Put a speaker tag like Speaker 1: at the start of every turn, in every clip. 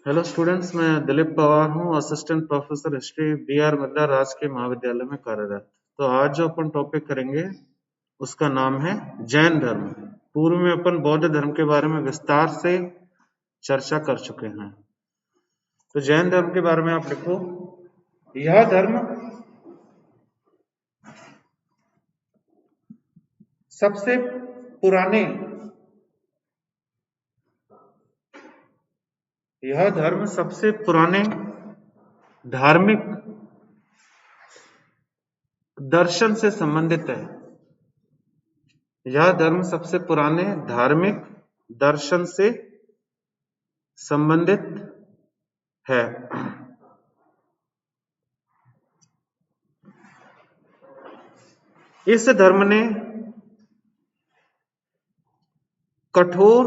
Speaker 1: Hello students, मैं दिलीप पवार हूँ, assistant professor history BR Mirza राजकीय महाविद्यालय में कार्यरत। तो आज जो अपन टॉपिक करेंगे उसका नाम है जैन धर्म। पूर्व में अपन बौद्ध धर्म के बारे में विस्तार से चर्चा कर चुके हैं। तो जैन धर्म के बारे में आप लिखो, यह धर्म सबसे पुराने धार्मिक दर्शन से संबंधित है। यह धर्म सबसे पुराने धार्मिक दर्शन से संबंधित है। इस धर्म ने कठोर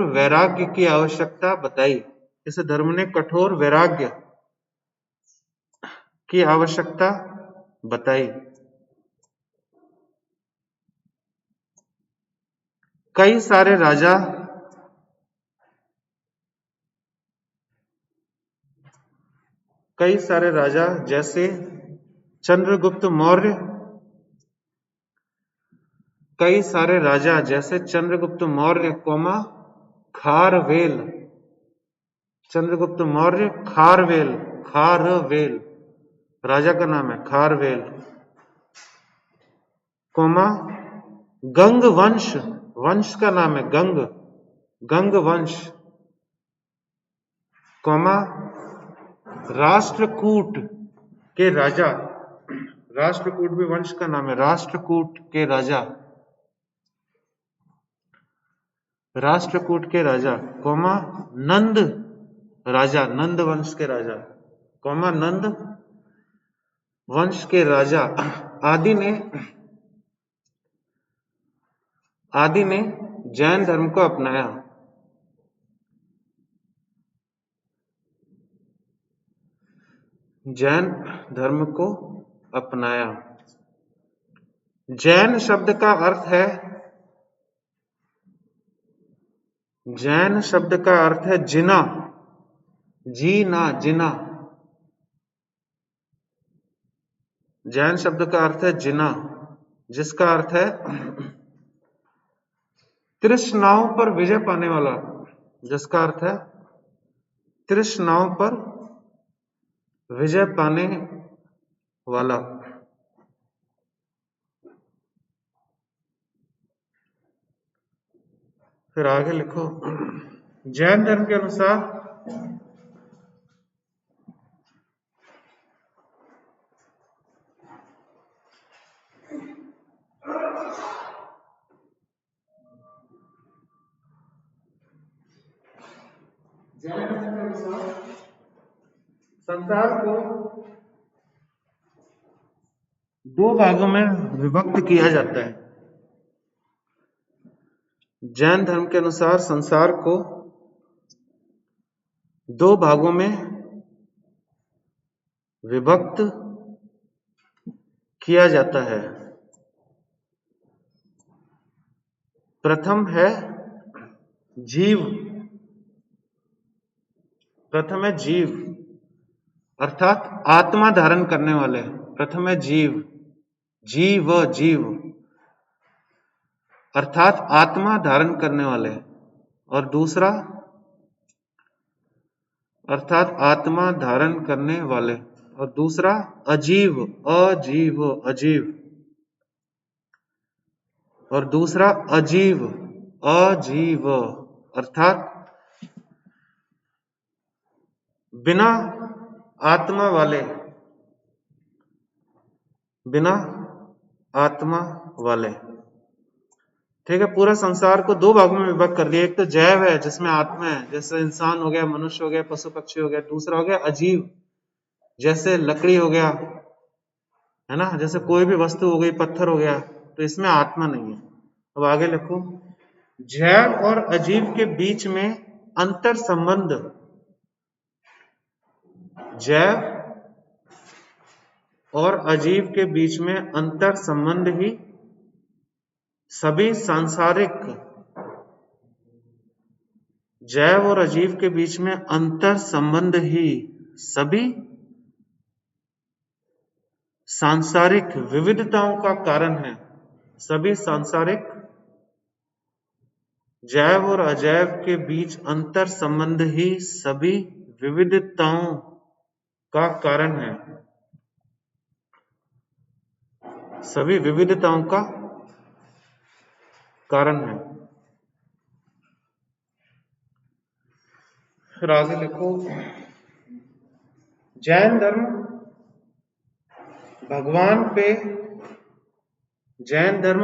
Speaker 1: वैराग्य की आवश्यकता बताई। इस धर्म ने कठोर वैराग्य की आवश्यकता बताई। कई सारे राजा जैसे चंद्रगुप्त मौर्य, खारवेल राजा का नाम है, खारवेल, गंग वंश का नाम है गंग वंश, राष्ट्रकूट भी वंश का नाम है, राष्ट्रकूट के राजा, नंद वंश के राजा आदि ने जैन धर्म को अपनाया। जैन शब्द का अर्थ है जिना, जैन शब्द का अर्थ है जिना, जिसका अर्थ है तृष्णाओं पर विजय पाने वाला, फिर आगे लिखो, जैन धर्म के अनुसार संसार को दो भागों में विभक्त किया जाता है। जैन धर्म के अनुसार संसार को दो भागों में विभक्त किया जाता है। प्रथम है जीव अर्थात आत्मा धारण करने वाले। प्रथम है जीव अर्थात आत्मा धारण करने वाले, और दूसरा अजीव अर्थात बिना आत्मा वाले। ठीक है, पूरा संसार को दो भागों में विभक्त कर दिया। एक तो जैव है जिसमें आत्मा है, जैसे इंसान हो गया, मनुष्य हो गया, पशु पक्षी हो गया। दूसरा हो गया अजीव, जैसे लकड़ी हो गया, है ना, जैसे कोई भी वस्तु हो गई, पत्थर हो गया, तो इसमें आत्मा नहीं है। अब आगे लिखो, जैव और अजीव के बीच में अंतर संबंध, जैव और अजीव के बीच में अंतर संबंध ही सभी सांसारिक जैव और अजीव के बीच में अंतर संबंध ही सभी सांसारिक विविधताओं का कारण है। सभी सांसारिक जैव और अजैव के बीच अंतर संबंध ही सभी विविधताओं का कारण है। सभी विविधताओं का कारण है। फिर आगे लिखो, जैन धर्म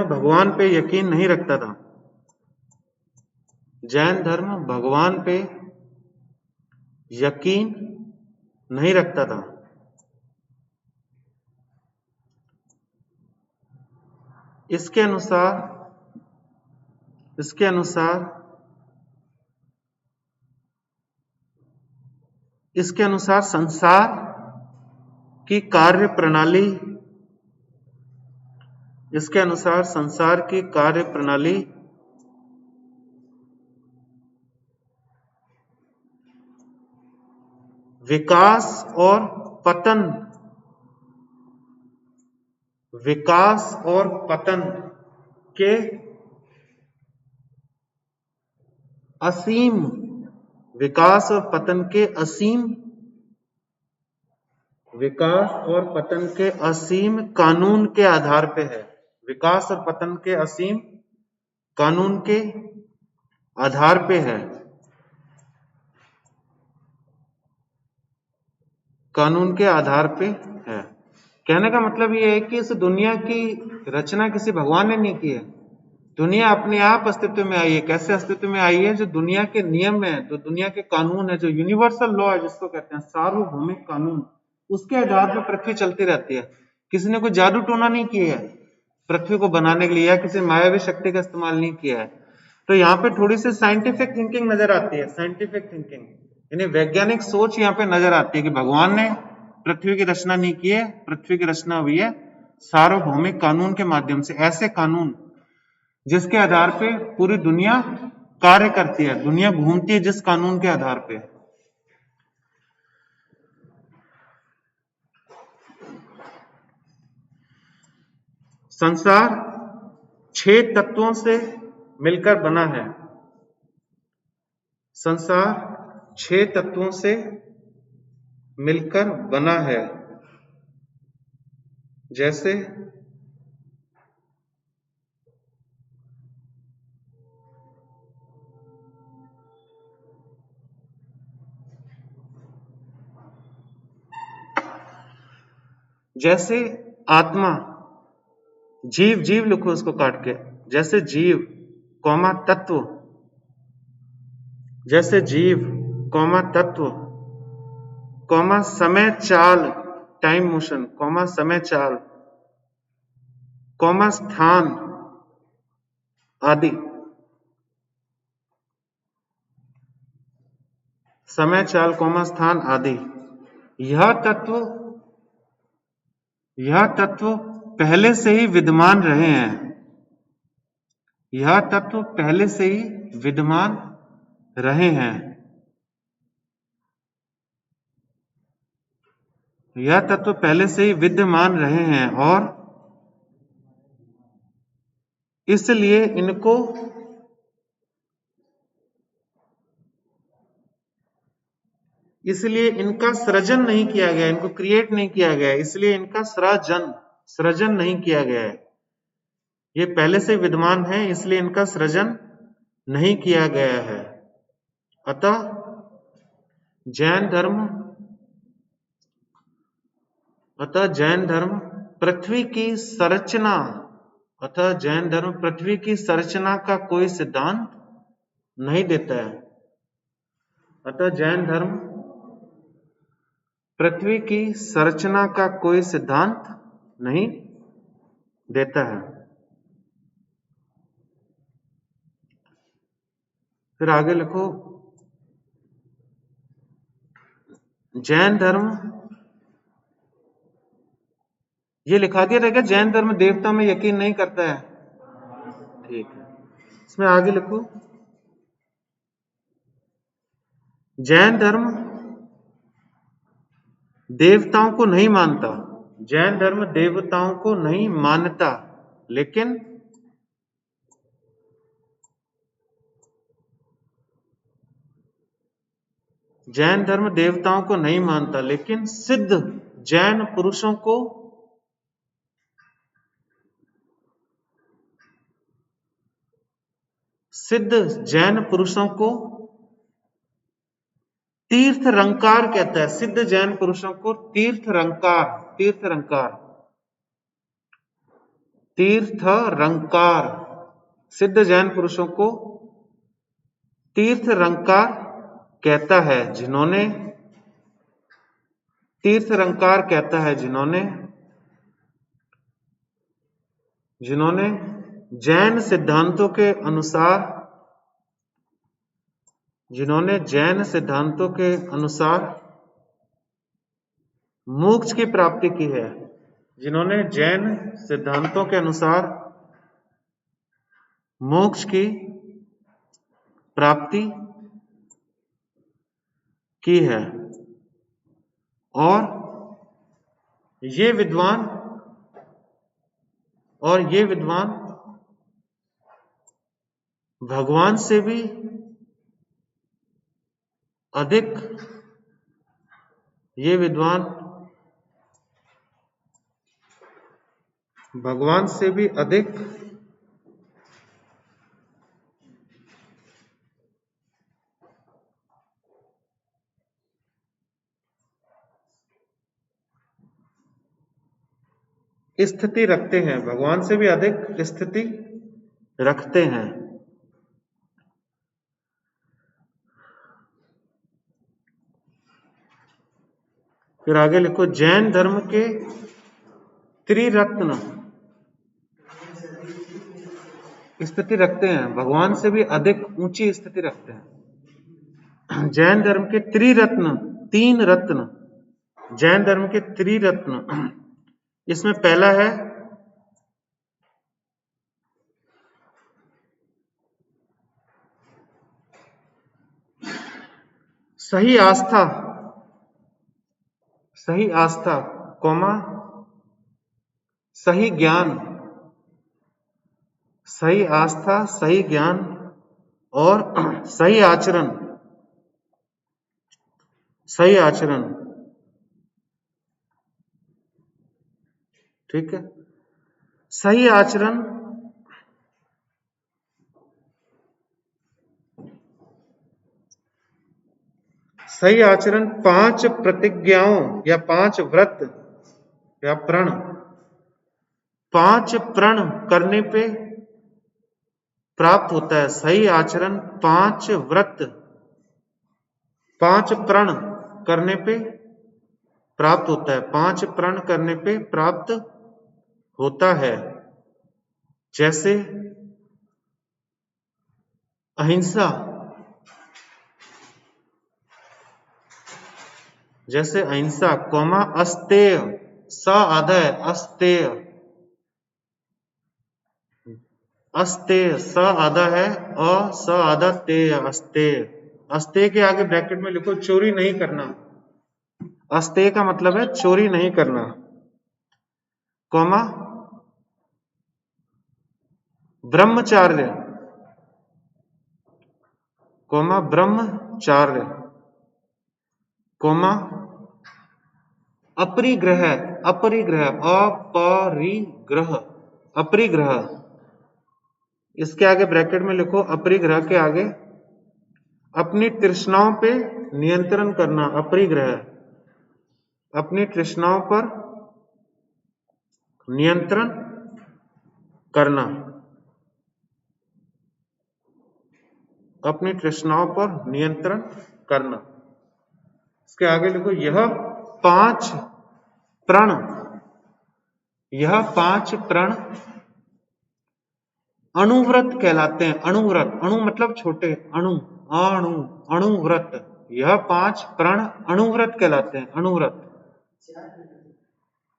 Speaker 1: भगवान पे यकीन नहीं रखता था। जैन धर्म भगवान पे यकीन नहीं रखता था। इसके अनुसार संसार की कार्य प्रणाली विकास और पतन के असीम कानून के आधार पे है। विकास और पतन के असीम कानून के आधार पे है। कानून के आधार पे है। कहने का मतलब ये है कि इस दुनिया की रचना किसी भगवान ने नहीं की है। दुनिया अपने आप अस्तित्व में आई है। कैसे अस्तित्व में आई है? जो दुनिया के नियम है, जो दुनिया के कानून है, जो यूनिवर्सल लॉ है, जिसको कहते हैं सार्वभौमिक कानून, उसके आधार पर पृथ्वी चलती रहती है। किसी ने कोई जादू टोना नहीं किया है पृथ्वी को बनाने के लिए, या किसी मायावी शक्ति का इस्तेमाल नहीं किया है। तो यहाँ पे थोड़ी सी साइंटिफिक थिंकिंग नजर आती है। साइंटिफिक थिंकिंग यानी वैज्ञानिक सोच यहाँ पे नजर आती है कि भगवान ने पृथ्वी की रचना नहीं की है। पृथ्वी की रचना हुई है सार्वभौमिक कानून के माध्यम से। ऐसे कानून जिसके आधार पे पूरी दुनिया कार्य करती है, दुनिया घूमती है, जिस कानून के आधार पे। संसार 6 तत्वों से मिलकर बना है। संसार 6 तत्वों से मिलकर बना है। जैसे आत्मा, जीव लिखो उसको काट के। जैसे जीव कौमा तत्व, जैसे जीव कौमा तत्व कौमा समय चाल टाइम मोशन कौमा समय चाल कौमा स्थान आदि। समय चाल कौमा स्थान आदि। यह तत्व पहले से ही विद्यमान रहे हैं। यह तत्व पहले से ही विद्यमान रहे हैं। यह तत्व पहले से ही विद्यमान रहे हैं और इसलिए इनका सृजन नहीं किया गया, इनको क्रिएट नहीं किया गया, इसलिए इनका सृजन नहीं किया गया है। ये पहले से विद्यमान है, इसलिए इनका सृजन नहीं किया गया है। अतः जैन धर्म पृथ्वी की संरचना का कोई सिद्धांत नहीं देता है। अतः जैन धर्म पृथ्वी की संरचना का कोई सिद्धांत नहीं देता है। फिर आगे लिखो, जैन धर्म, ये लिखा दिया रहेगा, जैन धर्म देवता में यकीन नहीं करता है। ठीक है, इसमें आगे लिखो, जैन धर्म देवताओं को नहीं मानता, जैन धर्म देवताओं को नहीं मानता, लेकिन जैन धर्म देवताओं को नहीं मानता, लेकिन सिद्ध जैन पुरुषों को तीर्थरंकार कहता है। सिद्ध जैन पुरुषों को तीर्थरंकार, सिद्ध जैन पुरुषों को तीर्थरंकार कहता है, जिन्होंने जैन सिद्धांतों के अनुसार मोक्ष की प्राप्ति की है, जिन्होंने जैन सिद्धांतों के अनुसार मोक्ष की प्राप्ति की है। और ये विद्वान भगवान से भी अधिक स्थिति रखते हैं, भगवान से भी अधिक स्थिति रखते हैं। फिर आगे लिखो, जैन धर्म के त्रिरत्न स्थिति रखते हैं, भगवान से भी अधिक ऊंची स्थिति रखते हैं। जैन धर्म के तीन रत्न, जैन धर्म के त्रिरत्न, इसमें पहला है सही आस्था, सही ज्ञान, और सही आचरण, ठीक है। सही आचरण 5 प्रतिज्ञाओं या 5 व्रत या प्रण, 5 प्रण करने पे प्राप्त होता है। सही आचरण 5 व्रत, 5 प्रण करने पे प्राप्त होता है, 5 प्रण करने पे प्राप्त होता है। जैसे अहिंसा, अस्तेय, स आधा है, अस्तेय, स आधा है, स आधा तेय, अस्तेय के आगे ब्रैकेट में लिखो चोरी नहीं करना, अस्तेय का मतलब है चोरी नहीं करना, ब्रह्मचार्य, अपरिग्रह, इसके आगे ब्रैकेट में लिखो अपरिग्रह के आगे अपनी तृष्णाओं पे नियंत्रण करना, अपरिग्रह, अपनी तृष्णाओं पर नियंत्रण करना, अपनी तृष्णाओं पर नियंत्रण करना। इसके आगे लिखो यह 5 प्रण अणुव्रत कहलाते हैं। अणु मतलब छोटे, अणुव्रत, यह 5 प्रण अणुव्रत कहलाते हैं। अणुव्रत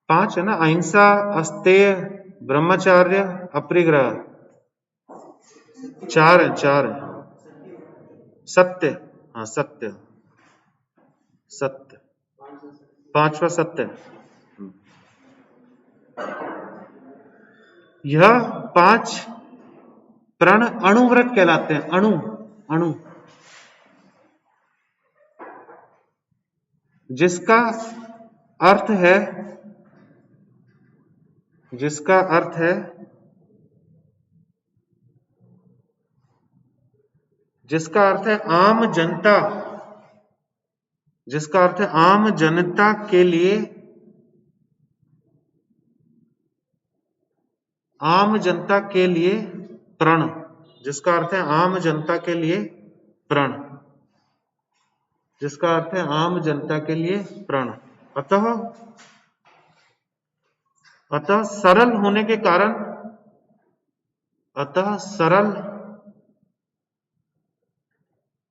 Speaker 1: 5 है ना, अहिंसा, अस्तेय, ब्रह्मचार्य, अपरिग्रह, चार है, चार है। सत्य, हाँ सत्य, सत्य, पांचवा सत्य है। यह पांच प्रण अणुव्रत कहलाते हैं। अणु, अणु, जिसका अर्थ है, जिसका अर्थ है, जिसका अर्थ है आम जनता, जिसका अर्थ है आम जनता के लिए, आम जनता के लिए प्रण, जिसका अर्थ है आम जनता के लिए प्रण, जिसका अर्थ है आम जनता के लिए प्रण। अतः, अतः सरल होने के कारण, अतः सरल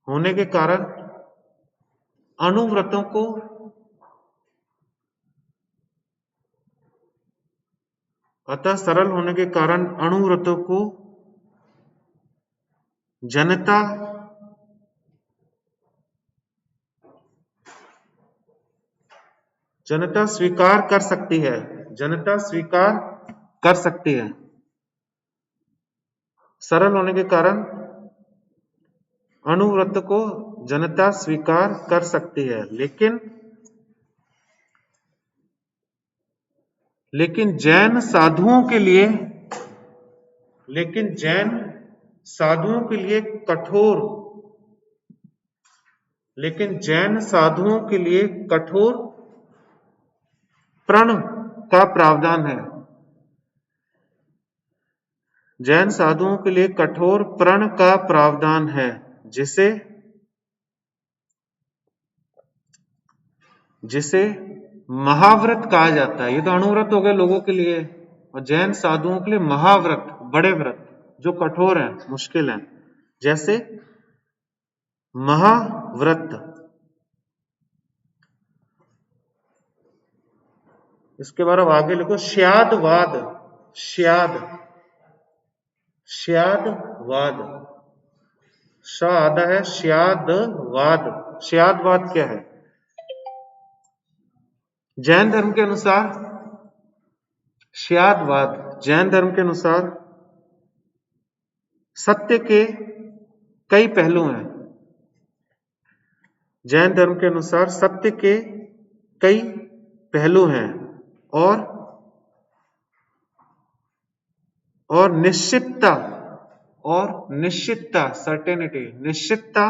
Speaker 1: होने के कारण अणुव्रतों को, अतः सरल होने के कारण अणुव्रतों को जनता, जनता स्वीकार कर सकती है, जनता स्वीकार कर सकती है। सरल होने के कारण अणुव्रत को जनता स्वीकार कर सकती है, लेकिन जैन साधुओं के लिए, लेकिन जैन साधुओं के लिए कठोर, लेकिन जैन साधुओं के लिए कठोर प्रण का प्रावधान है। जैन साधुओं के लिए कठोर प्रण का प्रावधान है, जिसे, जिसे महाव्रत कहा जाता है। ये तो अणुव्रत हो गए लोगों के लिए, और जैन साधुओं के लिए महाव्रत, बड़े व्रत जो कठोर हैं, मुश्किल हैं, जैसे महाव्रत। इसके बाद अब आगे लिखो श्यादवाद, श्याद, श्यादवाद, श आधा है, श्यादवाद। श्यादवाद क्या है? जैन धर्म के अनुसार श्यादवाद, जैन धर्म के अनुसार सत्य के कई पहलू हैं। जैन धर्म के अनुसार सत्य के कई पहलू हैं, और निश्चितता, और निश्चितता, सर्टेनिटी, निश्चितता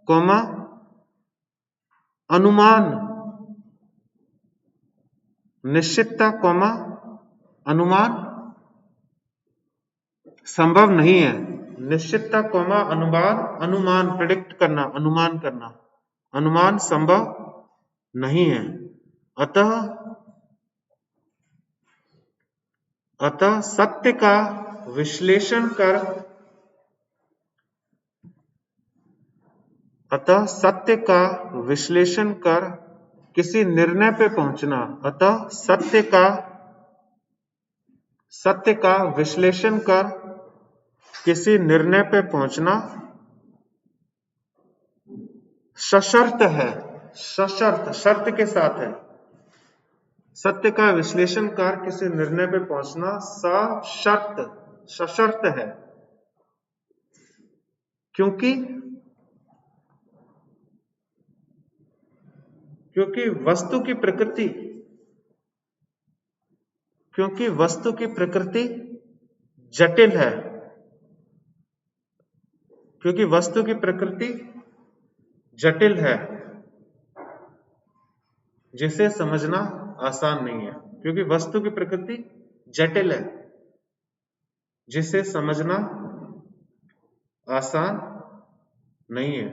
Speaker 1: कोमा अनुमान, निश्चितता कोमा अनुमान संभव नहीं है। निश्चितता कोमा अनुमान, अनुमान प्रेडिक्ट करना, अनुमान करना, अनुमान संभव नहीं है। अतः, अतः सत्य का विश्लेषण कर, अतः सत्य का विश्लेषण कर किसी निर्णय पे पहुंचना, अतः सत्य का विश्लेषण कर किसी निर्णय पे पहुंचना सशर्त है, सशर्त, शर्त के साथ है। सत्य का विश्लेषण कर किसी निर्णय पे पहुंचना सशर्त, सशर्त है, क्योंकि वस्तु की प्रकृति, क्योंकि वस्तु की प्रकृति जटिल है, क्योंकि वस्तु की प्रकृति जटिल है, जिसे समझना आसान नहीं है। क्योंकि वस्तु की प्रकृति जटिल है, जिसे समझना आसान नहीं है।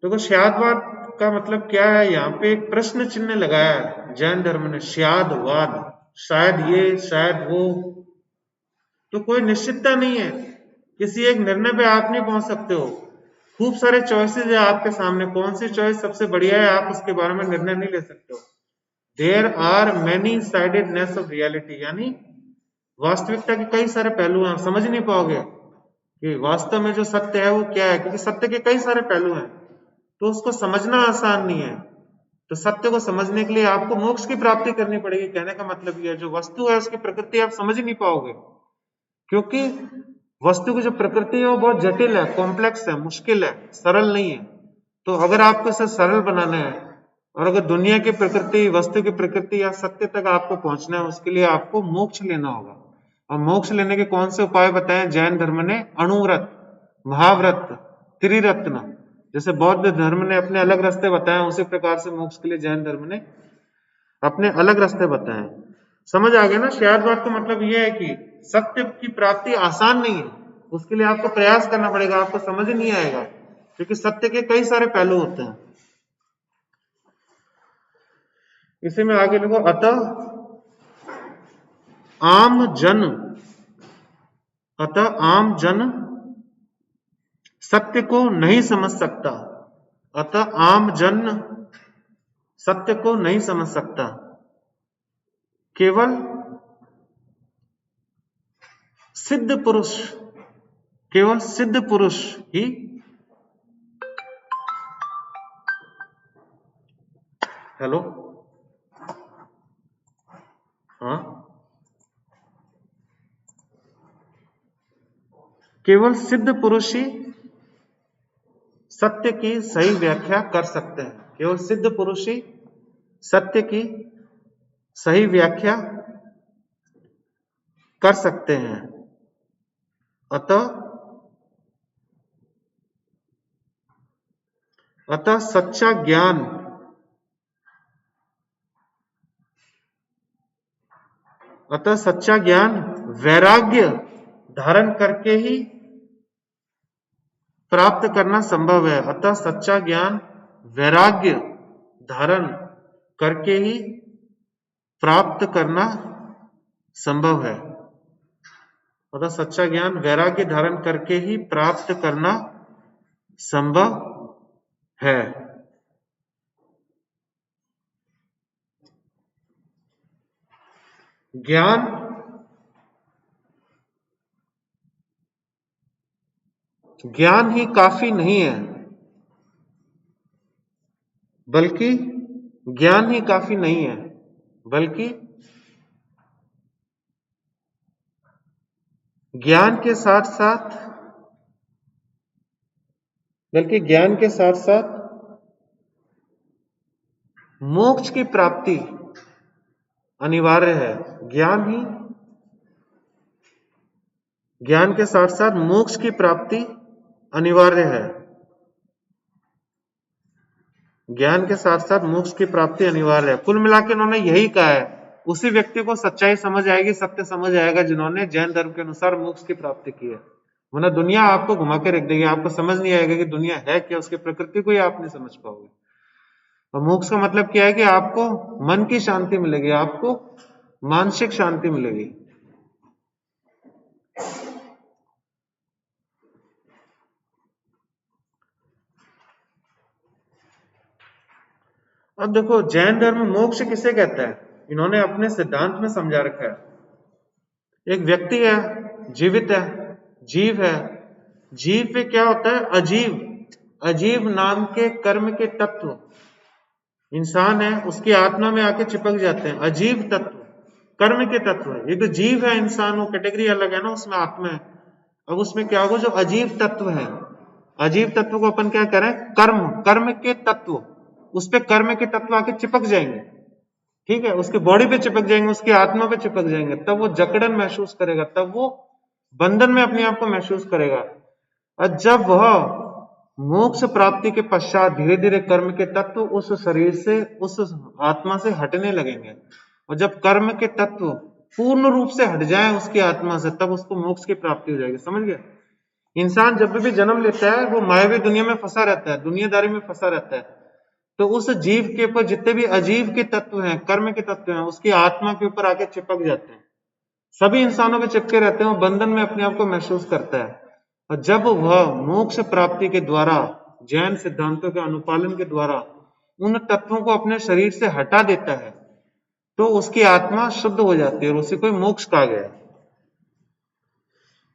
Speaker 1: तो श्यादवाद का मतलब क्या है? यहाँ पे एक प्रश्न चिन्ह लगाया है जैन धर्म ने, श्यादवाद, शायद ये, शायद वो। तो कोई निश्चितता नहीं है, किसी एक निर्णय पे आप नहीं पहुंच सकते हो। खूब सारे चॉइसेस है आपके सामने, कौन सी चॉइस सबसे बढ़िया है आप उसके बारे में निर्णय नहीं ले सकते हो। There are many sidedness of reality, यानी वास्तविकता के कई सारे पहलू हैं, आप समझ नहीं पाओगे। कि वास्तव में जो सत्य है वो क्या है, क्योंकि सत्य के कई सारे पहलू हैं, तो उसको समझना आसान नहीं है। तो सत्य को समझने के लिए आपको मोक्ष की प्राप्ति करनी पड़ेगी। कहने का मतलब ये है, जो वस्तु है उसकी प्रकृति आप समझ ही नहीं पाओगे, क्योंकि वस्तु की जो प्रकृति है वो बहुत जटिल है, कॉम्प्लेक्स है, मुश्किल है, सरल नहीं है। तो अगर आपको इसे सरल बनाना है और अगर दुनिया की प्रकृति, वस्तु की प्रकृति या सत्य तक आपको पहुंचना है, उसके लिए आपको मोक्ष लेना होगा। और मोक्ष लेने के कौन से उपाय बताए जैन धर्म ने? अणुव्रत, महाव्रत, त्रिरत्न। जैसे बौद्ध धर्म ने अपने अलग रास्ते बताए, उसी प्रकार से मोक्ष के लिए जैन धर्म ने अपने अलग रास्ते बताए। समझ आ गया ना? शायद बात का मतलब यह है कि सत्य की प्राप्ति आसान नहीं है, उसके लिए आपको प्रयास करना पड़ेगा, आपको समझ नहीं आएगा, क्योंकि सत्य के कई सारे पहलू होते हैं। इसी में आगे लिखो, अतः आम जन सत्य को नहीं समझ सकता। अतः आम जन सत्य को नहीं समझ सकता, केवल सिद्ध पुरुष ही हेलो, हाँ, केवल सिद्ध पुरुष ही सत्य की सही व्याख्या कर सकते हैं। केवल सिद्ध पुरुष ही सत्य की सही व्याख्या कर सकते हैं। अतः सच्चा ज्ञान वैराग्य धारण करके ही प्राप्त करना संभव है। अतः सच्चा ज्ञान वैराग्य धारण करके ही प्राप्त करना संभव है। अतः सच्चा ज्ञान वैराग्य धारण करके ही प्राप्त करना संभव है। ज्ञान ही काफी नहीं है, बल्कि ज्ञान ही काफी नहीं है, बल्कि ज्ञान के साथ साथ मोक्ष की प्राप्ति अनिवार्य है। ज्ञान के साथ साथ मोक्ष की प्राप्ति अनिवार्य है। ज्ञान के साथ साथ मोक्ष की प्राप्ति अनिवार्य है। कुल मिलाकर उन्होंने यही कहा है। उसी व्यक्ति को सच्चाई समझ आएगी, सत्य समझ आएगा, जिन्होंने जैन धर्म के अनुसार मोक्ष की प्राप्ति की है। वरना दुनिया आपको घुमा के रख देगी, आपको समझ नहीं आएगा कि दुनिया है क्या, उसकी प्रकृति को ही आप नहीं समझ पाओगे। और मोक्ष का मतलब क्या है कि आपको मन की शांति मिलेगी, आपको मानसिक शांति मिलेगी। अब देखो, जैन धर्म मोक्ष किसे कहता है, इन्होंने अपने सिद्धांत में समझा रखा है। एक व्यक्ति है, जीवित है, जीव है। जीव पे क्या होता है? अजीव नाम के कर्म के तत्व इंसान है, उसकी आत्मा में आके चिपक जाते हैं। अजीव तत्व कर्म के तत्व है। ये तो जीव है, इंसान, वो कैटेगरी अलग है ना, उसमें आत्मा है। अब उसमें क्या होगा? जो अजीव तत्व है, अजीव तत्व को अपन क्या करें? कर्म के तत्व, उस पे कर्म के तत्व आके चिपक जाएंगे, ठीक है, उसके बॉडी पे चिपक जाएंगे, उसकी आत्मा पे चिपक जाएंगे, तब वो जकड़न महसूस करेगा, तब वो बंधन में अपने आप को महसूस करेगा। और जब वह मोक्ष प्राप्ति के पश्चात धीरे धीरे कर्म के तत्व उस शरीर से, उस आत्मा से हटने लगेंगे। और जब कर्म के तत्व पूर्ण रूप से हट जाए उसकी आत्मा से, तब उसको मोक्ष की प्राप्ति हो जाएगी। समझ गए? इंसान जब भी जन्म लेता है वो मायावी दुनिया में फंसा रहता है, दुनियादारी में फंसा रहता है। तो उस जीव के ऊपर जितने भी अजीव के तत्व हैं, कर्म के तत्व हैं, उसकी आत्मा के ऊपर आके चिपक जाते हैं। सभी इंसानों पे चिपके रहते हैं, वो बंधन में अपने आप को महसूस करता है। और जब वह मोक्ष प्राप्ति के द्वारा, जैन सिद्धांतों के अनुपालन के द्वारा उन तत्वों को अपने शरीर से हटा देता है, तो उसकी आत्मा शुद्ध हो जाती है और उसी को मोक्ष कहा गया है।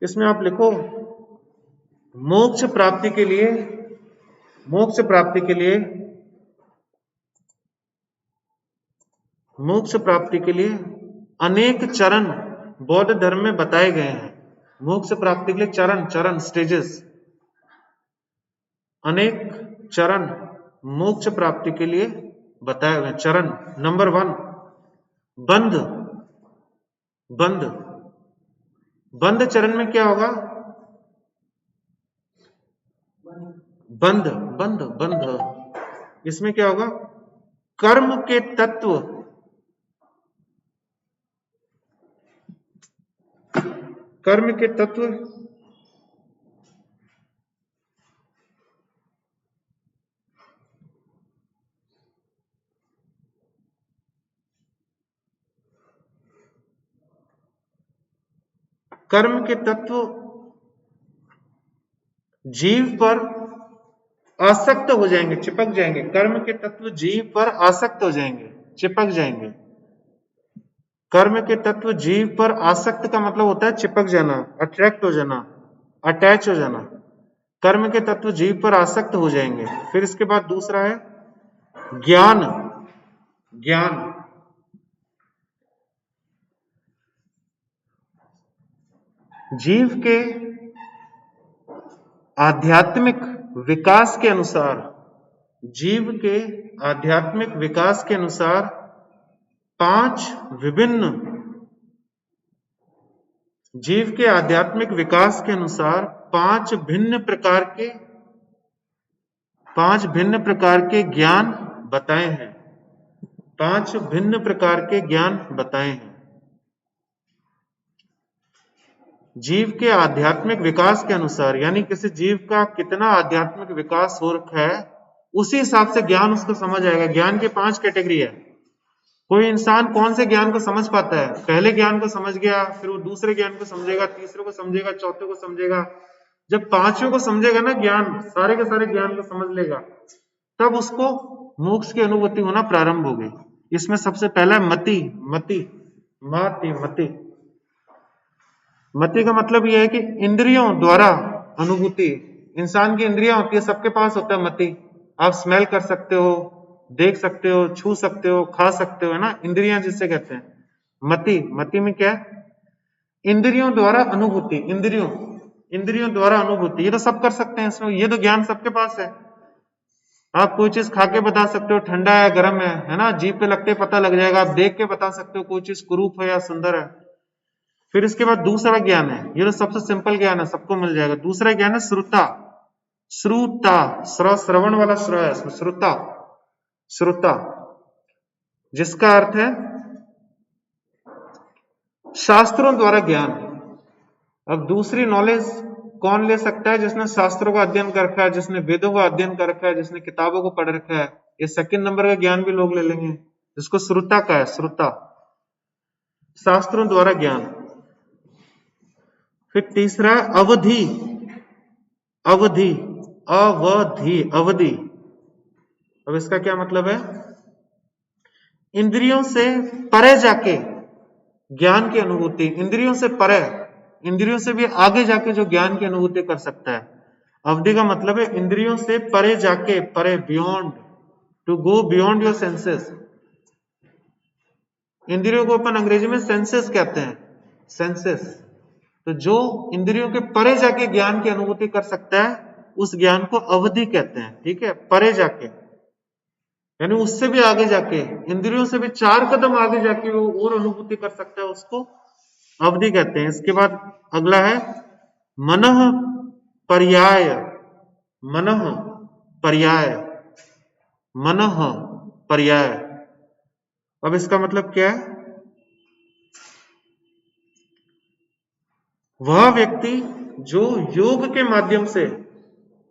Speaker 1: इसमें आप लिखो, मोक्ष प्राप्ति के लिए मोक्ष प्राप्ति के लिए मोक्ष प्राप्ति के लिए अनेक चरण बौद्ध धर्म में बताए गए हैं। मोक्ष प्राप्ति के लिए चरण स्टेजेस, अनेक चरण मोक्ष प्राप्ति के लिए बताए हुए। चरण नंबर 1, बंध चरण में क्या होगा? बंध इसमें क्या होगा? कर्म के तत्व, कर्म के तत्व जीव पर आसक्त हो जाएंगे, चिपक जाएंगे। कर्म के तत्व जीव पर आसक्त हो जाएंगे, चिपक जाएंगे। कर्म के तत्व जीव पर आसक्त का मतलब होता है चिपक जाना, अट्रैक्ट हो जाना, अटैच हो जाना। कर्म के तत्व जीव पर आसक्त हो जाएंगे। फिर इसके बाद दूसरा है ज्ञान। जीव के आध्यात्मिक विकास के अनुसार, जीव के आध्यात्मिक विकास के अनुसार 5 विभिन्न, जीव के आध्यात्मिक विकास के अनुसार 5 भिन्न प्रकार के ज्ञान बताए हैं। 5 भिन्न प्रकार के ज्ञान बताए हैं। जीव के आध्यात्मिक विकास के अनुसार, यानी किसी जीव का कितना आध्यात्मिक विकास हो रखा है, उसी हिसाब से ज्ञान उसको समझ आएगा। ज्ञान के 5 कैटेगरी है। कोई इंसान कौन से ज्ञान को समझ पाता है? पहले ज्ञान को समझ गया, फिर वो दूसरे ज्ञान को समझेगा, तीसरे को समझेगा, चौथे को समझेगा। जब 5वें को समझेगा ना, ज्ञान सारे के सारे ज्ञान को समझ लेगा, तब उसको मोक्ष की अनुभूति होना प्रारंभ होगी। इसमें सबसे पहला मति का मतलब यह है कि इंद्रियों द्वारा अनुभूति। इंसान की इंद्रियां होती है, सबके पास होता है मति। आप स्मेल कर सकते हो, देख सकते हो, छू सकते हो, खा सकते हो, है ना। इंद्रियां जिससे कहते हैं मति में क्या है? इंद्रियों द्वारा अनुभूति, इंद्रियों द्वारा अनुभूति। ये तो सब कर सकते हैं इसमें, ये तो ज्ञान सबके पास है। आप कोई चीज खा के बता सकते हो ठंडा है गर्म है ना। जीभ पे लगते पता लग जाएगा। आप देख के बता सकते हो कोई चीज कुरूप है या सुंदर है। फिर इसके बाद दूसरा ज्ञान है, ये तो सबसे सिंपल ज्ञान है, सबको मिल जाएगा। दूसरा ज्ञान है श्रुता, श्रवण वाला श्र है इसमें, श्रुता, जिसका अर्थ है शास्त्रों द्वारा ज्ञान। अब दूसरी नॉलेज कौन ले सकता है? जिसने शास्त्रों का अध्ययन कर रखा है, जिसने वेदों का अध्ययन कर रखा है, जिसने किताबों को पढ़ रखा है। ये सेकंड नंबर का ज्ञान भी लोग ले लेंगे, जिसको श्रुता का है, श्रुता, शास्त्रों द्वारा ज्ञान। फिर तीसरा अवधि। अब इसका क्या मतलब है? इंद्रियों से परे जाके ज्ञान की अनुभूति, इंद्रियों से परे, इंद्रियों से भी आगे जाके जो ज्ञान की अनुभूति कर सकता है। अवधि का मतलब है इंद्रियों से परे जाके, परे, beyond, to go beyond your senses. इंद्रियों को अपन अंग्रेजी में सेंसेस कहते हैं, सेंसेस। तो जो इंद्रियों के परे जाके ज्ञान की अनुभूति कर सकता है, उस ज्ञान को अवधि कहते हैं। ठीक है, परे जाके, यानी उससे भी आगे जाके, इंद्रियों से भी 4 कदम आगे जाके वो और अनुभूति कर सकता है, उसको अवधि कहते हैं। इसके बाद अगला है मनः पर्याय। अब इसका मतलब क्या है? वह व्यक्ति जो योग के माध्यम से,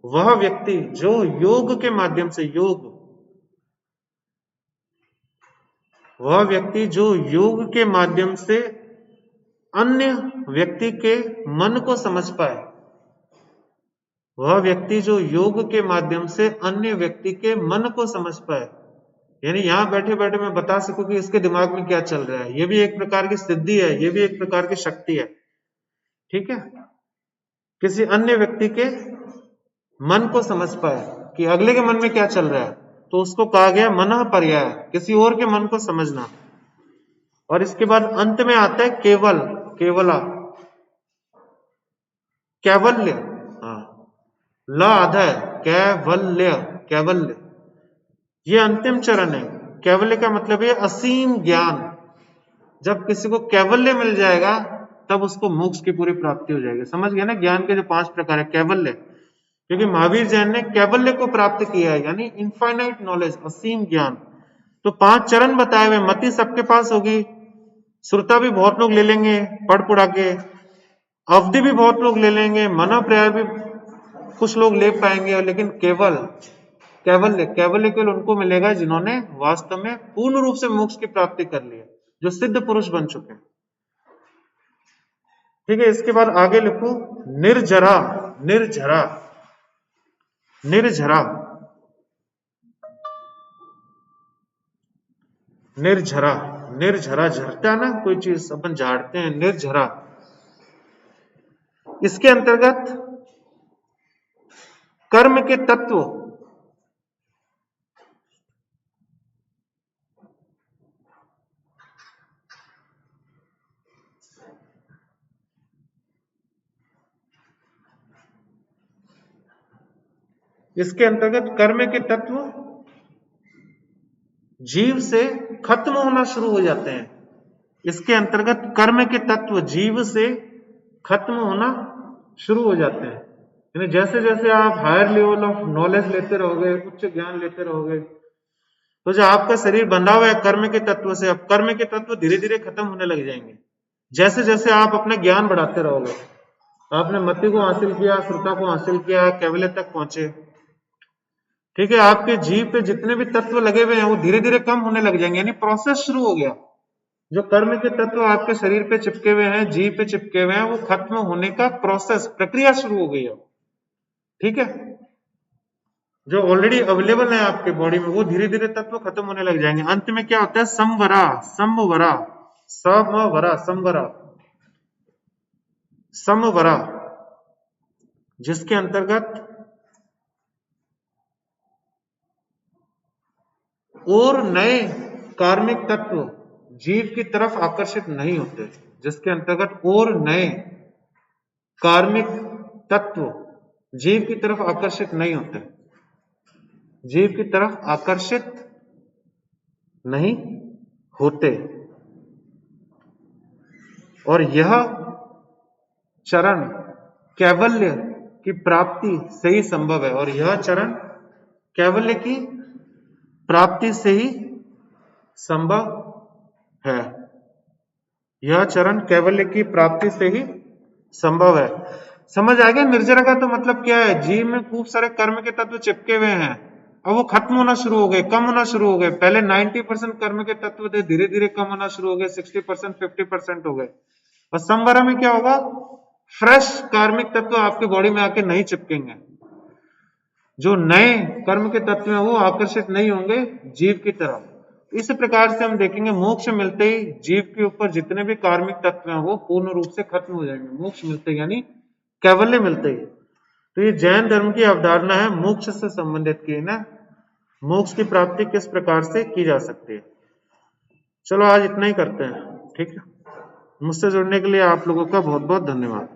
Speaker 1: वह व्यक्ति जो योग के माध्यम से, वह व्यक्ति जो योग के माध्यम से अन्य व्यक्ति के मन को समझ पाए, वह व्यक्ति जो योग के माध्यम से अन्य व्यक्ति के मन को समझ पाए, यानी यहां बैठे बैठे मैं बता सकूं कि इसके दिमाग में क्या चल रहा है। यह भी एक प्रकार की सिद्धि है, यह भी एक प्रकार की शक्ति है। ठीक है, किसी अन्य व्यक्ति के मन को समझ पाए कि अगले के मन में क्या चल रहा है, तो उसको कहा गया मनः पर्याय, किसी और के मन को समझना। और इसके बाद अंत में आता है केवल, केवला, कैवल्य। हाँ, ल आधा है, कैवल्य, कैवल्य, ये अंतिम चरण है। कैवल्य का मतलब है असीम ज्ञान। जब किसी को कैवल्य मिल जाएगा तब उसको मोक्ष की पूरी प्राप्ति हो जाएगी। समझ गए ना, ज्ञान के जो 5 प्रकार है। कैवल्य, क्योंकि महावीर जैन ने कैवल्य को प्राप्त किया है, यानी इनफाइनाइट नॉलेज, असीम ज्ञान। तो 5 चरण बताए हुए, मति सबके पास होगी, श्रुता भी बहुत लोग ले लेंगे पढ़ पुढ़ा के, अवधि भी बहुत लोग ले लेंगे, मनो प्रयाय भी कुछ लोग ले पाएंगे, लेकिन केवल कैवल्य, कैवल्य केवल उनको मिलेगा जिन्होंने वास्तव में पूर्ण रूप से मोक्ष की प्राप्ति कर ली है, जो सिद्ध पुरुष बन चुके हैं। ठीक है, इसके बाद आगे लिखो निर्जरा, निर्जरा, निर्जरा, निर्जरा, निर्जरा, झरता है ना कोई चीज, अपन झाड़ते हैं, निर्जरा। इसके अंतर्गत कर्म के तत्व, इसके अंतर्गत कर्म के तत्व जीव से खत्म होना शुरू हो जाते हैं। इसके अंतर्गत कर्म के तत्व जीव से खत्म होना शुरू हो जाते हैं। यानी जैसे जैसे आप हायर लेवल ऑफ नॉलेज लेते रहोगे, उच्च ज्ञान लेते रहोगे, तो जो आपका शरीर बंधा हुआ है कर्म के तत्व से, अब कर्म के तत्व धीरे धीरे खत्म होने लग जाएंगे। जैसे जैसे आप अपना ज्ञान बढ़ाते रहोगे, आपने मति को हासिल किया, श्रुता को हासिल किया, कैवल्य तक पहुंचे, ठीक है, आपके जीव पे जितने भी तत्व लगे हुए हैं वो धीरे धीरे कम होने लग जाएंगे, यानी प्रोसेस शुरू हो गया। जो कर्म के तत्व आपके शरीर पे चिपके हुए हैं, जीव पे चिपके हुए हैं, वो खत्म होने का प्रोसेस, प्रक्रिया शुरू हो गई है। ठीक है, जो ऑलरेडी अवेलेबल है आपके बॉडी में, वो धीरे धीरे तत्व खत्म होने लग जाएंगे। अंत में क्या होता है, संवरा, संवरा, समवरा, संवरा, समवरा, जिसके अंतर्गत और नए कार्मिक तत्व जीव की तरफ आकर्षित नहीं होते, जिसके अंतर्गत और नए कार्मिक तत्व जीव की तरफ आकर्षित नहीं होते, जीव की तरफ आकर्षित नहीं होते। और यह चरण कैवल्य की प्राप्ति से ही संभव है, और यह चरण कैवल्य की प्राप्ति से ही संभव है। यह चरण कैवल्य की प्राप्ति से ही संभव है। समझ आ गया निर्जरा का तो मतलब क्या है, जीव में खूब सारे कर्म के तत्व चिपके हुए हैं, अब वो खत्म होना शुरू हो गए, कम होना शुरू हो गए। पहले 90% कर्म के तत्व थे, धीरे धीरे कम होना शुरू हो गए, 60%, 50% हो गए। और संवरा में क्या होगा, फ्रेश कार्मिक तत्व आपके बॉडी में आके नहीं चिपकेंगे, जो नए कर्म के तत्व हैं वो आकर्षित नहीं होंगे जीव की तरफ। इस प्रकार से हम देखेंगे मोक्ष मिलते ही जीव के ऊपर जितने भी कार्मिक तत्व हैं वो पूर्ण रूप से खत्म हो जाएंगे, मोक्ष मिलते ही, यानी कैवल्य मिलते ही। तो ये जैन धर्म की अवधारणा है मोक्ष से संबंधित की ना, मोक्ष की प्राप्ति किस प्रकार से की जा सकती है। चलो आज इतना ही करते हैं, ठीक है। मुझसे जुड़ने के लिए आप लोगों का बहुत बहुत धन्यवाद।